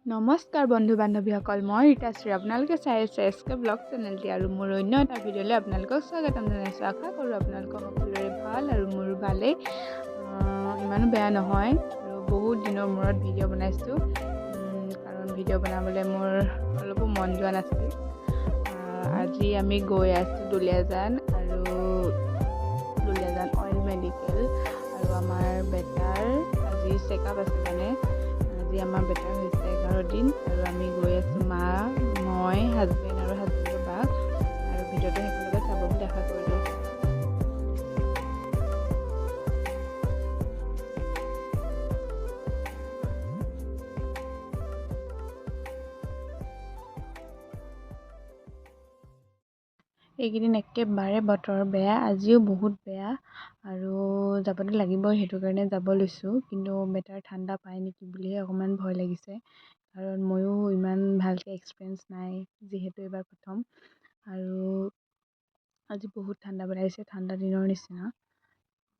নমস্কাৰ বন্ধু বান্ধৱীসকল, মই ৰীতাশ্ৰী। আপোনালোকে চাই আছে SK ব্লগ চেনেলটি আৰু মোৰ অন্য এটা ভিডিঅ'লৈ আপোনালোকক স্বাগতম জনাইছোঁ। আশা কৰোঁ আপোনালোকৰ সকলোৰে ভাল আৰু মোৰ ভালেই, ইমানো বেয়া নহয়। আৰু বহুত দিনৰ মূৰত ভিডিঅ' বনাইছোঁ, কাৰণ ভিডিঅ' বনাবলৈ মোৰ অলপো মন যোৱা নাছিল। আজি আমি গৈ আছোঁ দুলীয়াজান আৰু দুলীয়াজান অইল মেডিকেল। আৰু আমাৰ বেটাৰ আজি চেকআপ আছে, মানে আজি আমাৰ বেটাৰ হৈছে 11 দিন। আৰু আমি গৈ আছোঁ, মা, মই, হাজবেণ্ড আৰু হাজবেণ্ডৰ বাক। আৰু ভিডিঅ'টো শেষলৈকে চাব বুলি আশা কৰিলোঁ। এইকেইদিন একেবাৰে বতৰ বেয়া, আজিও বহুত বেয়া আৰু যাবতো লাগিবই, সেইটো কাৰণে যাব লৈছোঁ। কিন্তু বেটাৰ ঠাণ্ডা পায় নেকি বুলিহে অকণমান ভয় লাগিছে, কাৰণ ময়ো ইমান ভালকৈ এক্সপিৰিয়েঞ্চ নাই যিহেতু এইবাৰ প্ৰথম। আৰু আজি বহুত ঠাণ্ডা পেলাইছে, ঠাণ্ডা দিনৰ নিচিনা।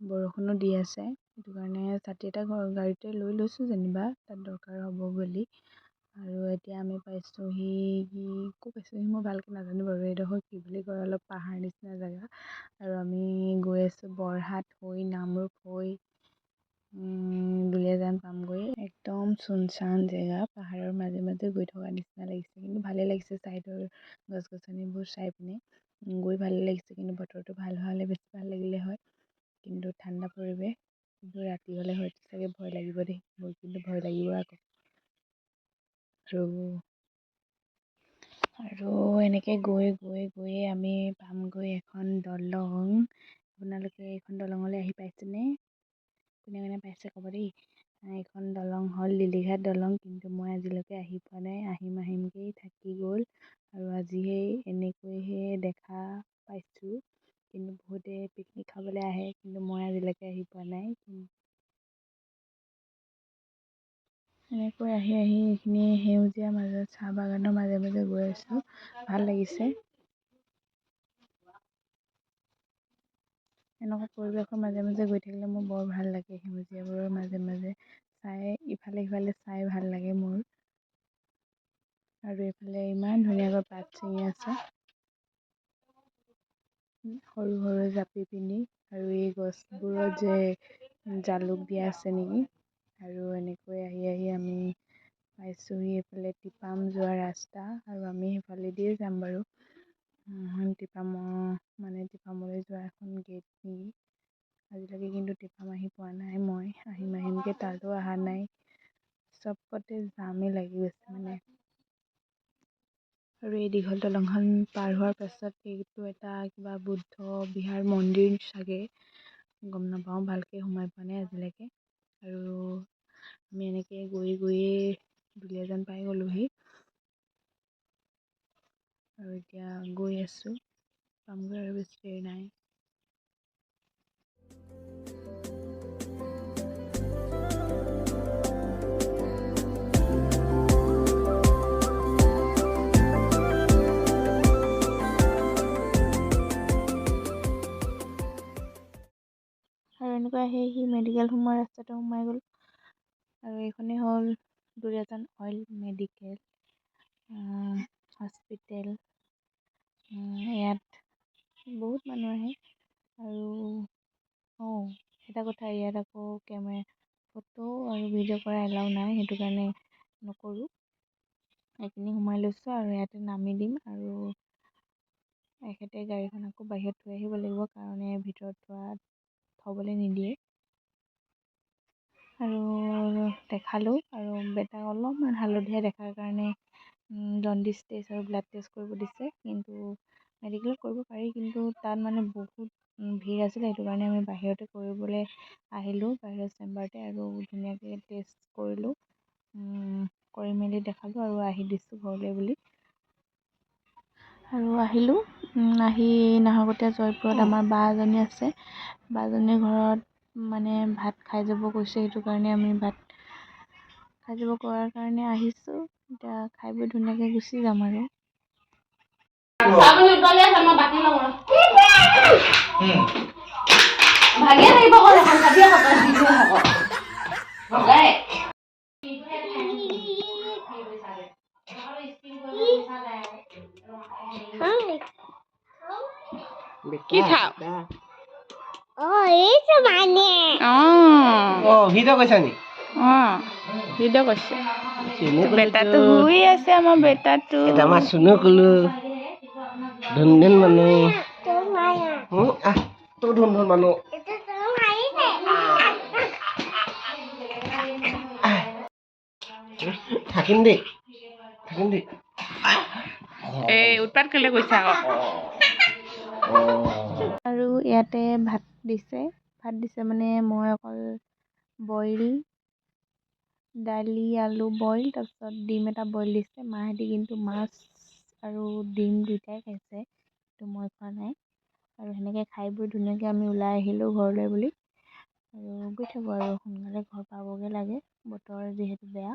বৰষুণো দি আছে, সেইটো কাৰণে ছাতি এটা গাড়ীতে লৈ লৈছোঁ যেনিবা, তাত দৰকাৰ হ'ব বুলি। আৰু এতিয়া আমি পাইছোঁহি, ক'ত পাইছোঁহি মই ভালকৈ নাজানো বাৰু। এইডোখৰ কি বুলি কয়, অলপ পাহাৰ নিচিনা জেগা। আৰু আমি গৈ আছোঁ বৰহাট হৈ, নামৰূপ হৈ দুলীয়াজান পামগৈ। একদম চুনচান জেগা, পাহাৰৰ মাজে মাজে গৈ থকা নিচিনা লাগিছে, কিন্তু ভালেই লাগিছে। ছাইডৰ গছ গছনিবোৰ চাই পিনে গৈ ভালেই লাগিছে, কিন্তু বতৰটো ভাল হোৱা হ'লে বেছি ভাল লাগিলে হয়। কিন্তু ঠাণ্ডা পৰিৱেশ, কিন্তু ৰাতি হ'লে হয়তো চাগে ভয় লাগিব দেই, মোৰ কিন্তু ভয় লাগিব আকৌ। আৰু এনেকৈ গৈয়ে আমি পামগৈ এখন দলং। আপোনালোকে এইখন দলঙলৈ আহি পাইছেনে? কোনে কোনে পাইছে ক'ব দেই। এইখন দলং হ'ল লিলিঘাট দলং, কিন্তু মই আজিলৈকে আহি পোৱা নাই। আহিমকেই থাকি গ'ল, আৰু আজিহে এনেকৈহে দেখা পাইছোঁ। কিন্তু বহুতে পিকনিক খাবলৈ আহে, কিন্তু মই আজিলৈকে আহি পোৱা নাই। এনেকৈ আহি এইখিনি সেউজীয়া মাজত, চাহ বাগানৰ মাজে মাজে গৈ আছোঁ, ভাল লাগিছে। এনেকুৱা পৰিৱেশৰ মাজে মাজে গৈ থাকিলে মোৰ বৰ ভাল লাগে, সেউজীয়াবোৰৰ মাজে মাজে চাই, ইফালে সিফালে চাই ভাল লাগে মোৰ। আৰু এইফালে ইমান ধুনীয়াকৈ পাত ছিঙি আছে, সৰু সৰু জাপি পিনি। আৰু এই গছবোৰত যে জালুক দিয়া আছে নেকি। আৰু এনেকৈ আহি আমি পাইছোঁহি এইফালে টিপাম যোৱা ৰাস্তা, আৰু আমি সেইফালেদিয়ে যাম বাৰু। টিপামলৈ যোৱা এখন গেট নেকি। আজিলৈকে কিন্তু টিপাম আহি পোৱা নাই মই, আহিমকৈ তাতো অহা নাই। চবতে জামেই লাগি গৈছে মানে। আৰু এই দীঘল দলংখন পাৰ হোৱাৰ পাছত এইটো এটা কিবা বুদ্ধ বিহাৰ মন্দিৰ চাগে, গম নাপাওঁ, ভালকৈ সোমাই পোৱা নাই আজিলৈকে। আৰু আমি এনেকৈ গৈয়ে দুলীয়াজান পাই গ'লোহি। আৰু এতিয়া গৈ আছোঁ, পামগৈ আৰু বেছি দেৰি নাই। আৰু এনেকৈ আহি মেডিকেল সোমোৱা ৰাস্তাটো সোমাই গ'ল। আৰু এইখনেই হ'ল দুলীয়াজান অইল মেডিকেল হস্পিটেল। ইয়াত বহুত মানুহ আহে। আৰু এটা কথা, ইয়াত আকৌ ফটো আৰু ভিডিঅ' কৰা এলাউ নাই, সেইটো কাৰণে নকৰোঁ। এইখিনি সোমাই লৈছোঁ আৰু ইয়াতে নামি দিম, আৰু এখেতে গাড়ীখন আকৌ বাহিৰত থৈ আহিব লাগিব, কাৰণ ভিতৰত থ'বলৈ নিদিয়ে। আৰু দেখালোঁ, আৰু বেটাক অলপমান হালধীয়া দেখাৰ কাৰণে জণ্ডিছ টেষ্ট আৰু ব্লাড টেষ্ট কৰিব দিছে। কিন্তু মেডিকেলত কৰিব পাৰি, কিন্তু তাত মানে বহুত ভিৰ আছিলে, সেইটো কাৰণে আমি বাহিৰতে কৰিবলৈ আহিলোঁ, বাহিৰৰ চেম্বাৰতে। আৰু ধুনীয়াকৈ টেষ্ট কৰিলোঁ, কৰি মেলি দেখালোঁ আৰু আহি দিছোঁ ঘৰলৈ বুলি। আৰু আহিলোঁ। আহি নাহৰকটীয়া জয়পুৰত আমাৰ বা এজনী আছে, বাজনীৰ ঘৰত মানে ভাত খাই যাব কৈছে, সেইটো কাৰণে আমি ভাত খাই যাব কোৱাৰ কাৰণে আহিছোঁ। এতিয়া খাই বৈ ধুনীয়াকৈ গুচি যাম আৰু। কি খাও ভিডিঅ' কৈছা নি ভিডিঅ' কৈছে বেটাটো শুই আছে আমাৰ বেটাটো এটা আমাৰ চুনু কলো ধুন মানুহ তোৰ ধুন মানুহ থাকিম দেই এই উৎপাত কেলে কৈছা আকৌ আৰু ইয়াতে ভাত দিছে মানে মই অকল বইল দালি আলু বইল তাৰপিছত ডিম এটা বইল দিছে মাহেঁতি কিন্তু মাছ আৰু ডিম দুইটাই খাইছে তো মই খোৱা নাই আৰু সেনেকৈ খাই বৈ ধুনীয়াকৈ আমি ওলাই আহিলোঁ ঘৰলৈ বুলি আৰু গৈ থাকোঁ আৰু সোনকালে ঘৰ পাবগৈ লাগে বতৰ যিহেতু বেয়া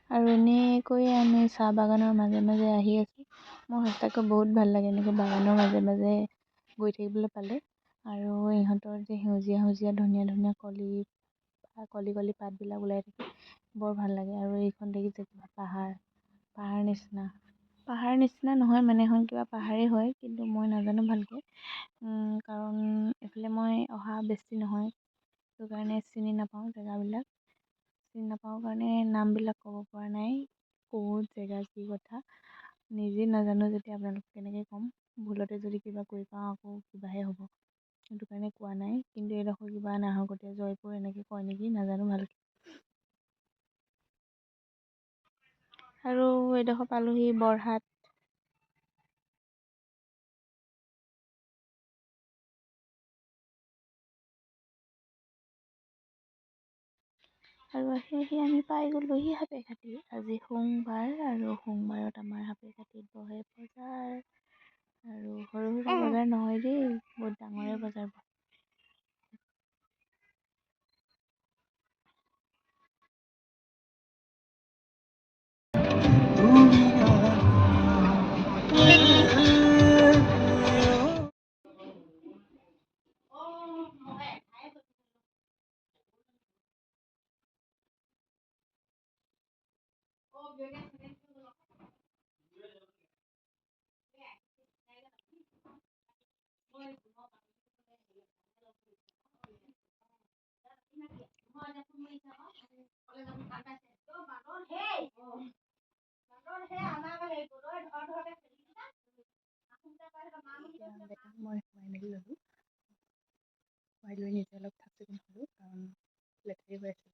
আৰু এনেকৈ আমি চাহ বাগানৰ মাজে মাজে আহি আছোঁ মোৰ সঁচাকৈ বহুত ভাল লাগে এনেকৈ বাগানৰ মাজে মাজে গৈ থাকিবলৈ পালে আৰু ইহঁতৰ যে সেউজীয়া ধুনীয়া ধুনীয়া কলি পাতবিলাক ওলাই থাকে বৰ ভাল লাগে আৰু এইখন দেখিছে কিবা পাহাৰ নিচিনা নহয় মানে এখন কিবা পাহাৰেই হয় কিন্তু মই নাজানো ভালকৈ কাৰণ এইফালে মই অহা বেছি নহয় সেইটো কাৰণে চিনি নাপাওঁ জেগাবিলাক চিনি নাপাওঁ কাৰণে নামবিলাক ক'ব পৰা নাই ক'ত জেগা কি কথা নিজে নাজানো যেতিয়া আপোনালোকক কেনেকৈ ক'ম ভুলতে যদি কিবা কৰি পাওঁ আকৌ কিবাহে হ'ব সেইটো কাৰণে কোৱা নাই কিন্তু এইডোখৰ কিবা নাহৰকটীয়া জয়পুৰ এনেকৈ কয় নেকি নাজানো ভালকৈ আৰু এইডোখৰ পালোহি বৰহাট আৰু আহি আমি পাই গ'লোহি সাপেখাতি আজি সোমবাৰ আৰু সোমবাৰত আমাৰ সাপেখাতিত বহে বজাৰ আৰু সৰু সুৰা বজাৰ নহয় দেই বহুত ডাঙৰে বজাৰ বহে মই খুৱাই মেলি ল'লোঁ খুৱাই লৈ নিজে অলপ চাফ চিকুণ হ'লোঁ কাৰণ লেতেৰি হৈ আছিল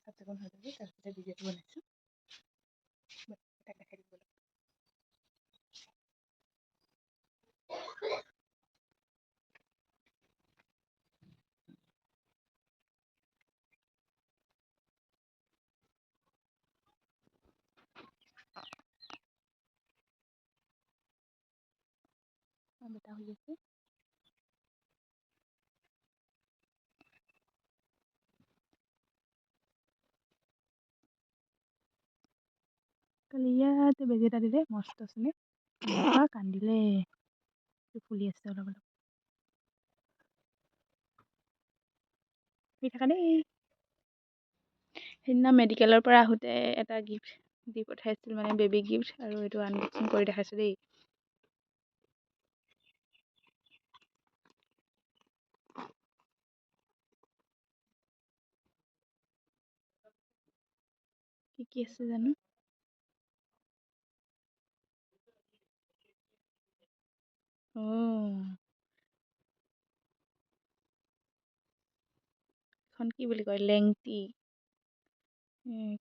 চাফ চিকুণ হৈ ল'লোঁ তাৰপিছতে ভিডিঅ'টো বনাইছোঁ তাক দেখাই দিব লাগিব বেটা হৈ আছে কালি ইয়াতে বেজি এটা দিলে মস্ত আছিলে কান্দিলে ফুলি আছে অলপ শুই থাকা দেই সেইদিনা মেডিকেলৰ পৰা আহোঁতে এটা গিফ্ট দি পঠাইছিল মানে বেবী গিফ্ট আৰু এইটো আনবক্সিং কৰি দেখাইছোঁ দেই কি আছে জানো এখন কি বুলি কয় লেংটি 1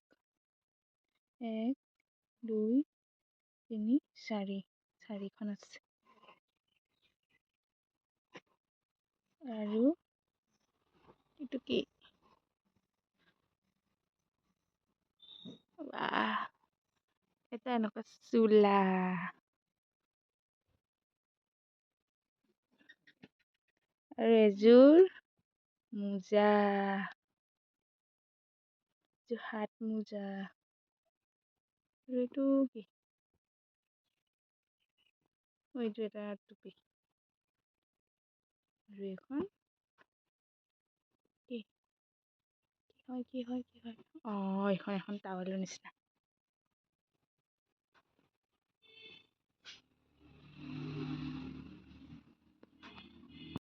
2 3 4 চাৰিখন আছে আৰু এইটো কি এটা এনেকুৱা চোলা আৰু এযোৰ মোজা হাত মোজা আৰু এইটো কি এইটো এটা টুপি আৰু এখন কি হয় এইখন এখন টাৱেলৰ নিচিনা